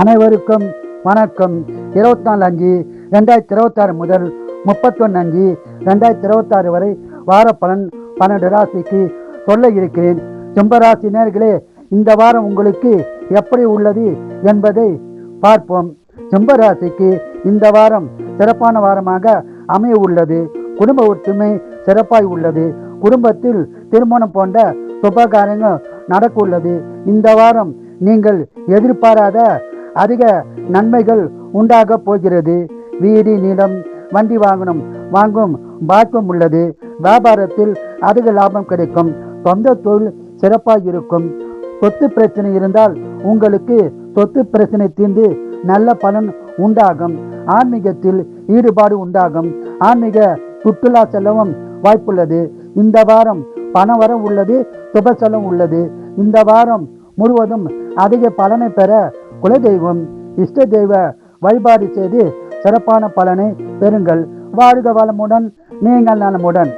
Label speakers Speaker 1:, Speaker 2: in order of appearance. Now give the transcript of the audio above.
Speaker 1: அனைவருக்கும் வணக்கம். 24/5/2026 முதல் 31/5/2026 வரை வார பலன் 12 ராசிக்கு சொல்ல இருக்கிறேன். சிம்மராசி நேயர்களே, இந்த வாரம் உங்களுக்கு எப்படி உள்ளது என்பதை பார்ப்போம். சிம்மராசிக்கு இந்த வாரம் சிறப்பான வாரமாக அமைய உள்ளது. குடும்ப ஒற்றுமை சிறப்பாய் உள்ளது. குடும்பத்தில் திருமணம் போன்ற சுபகாரியங்கள் நடக்க உள்ளது. இந்த வாரம் நீங்கள் எதிர்பாராத அதிக நன்மைகள் உண்டாக போகிறது. வீடு, நிலம், வண்டி வாங்கும் பாக்கியம் உள்ளது. வியாபாரத்தில் அதிக லாபம் கிடைக்கும். சொந்த தொழில் சிறப்பாக இருக்கும். சொத்து பிரச்சனை இருந்தால் உங்களுக்கு சொத்து பிரச்சனை தீர்ந்து நல்ல பலன் உண்டாகும். ஆன்மீகத்தில் ஈடுபாடு உண்டாகும். ஆன்மீக சுற்றுலா செல்லவும் வாய்ப்புள்ளது. இந்த வாரம் பண வரம் உள்ளது. சுப செலவும் உள்ளது. இந்த வாரம் முழுவதும் அதிக பலனை பெற குலதெய்வம், இஷ்ட தெய்வ வழிபாடு செய்து சிறப்பான பலனை பெறுங்கள். வாழ்க வளமுடன், நீங்கள் நலமுடன்.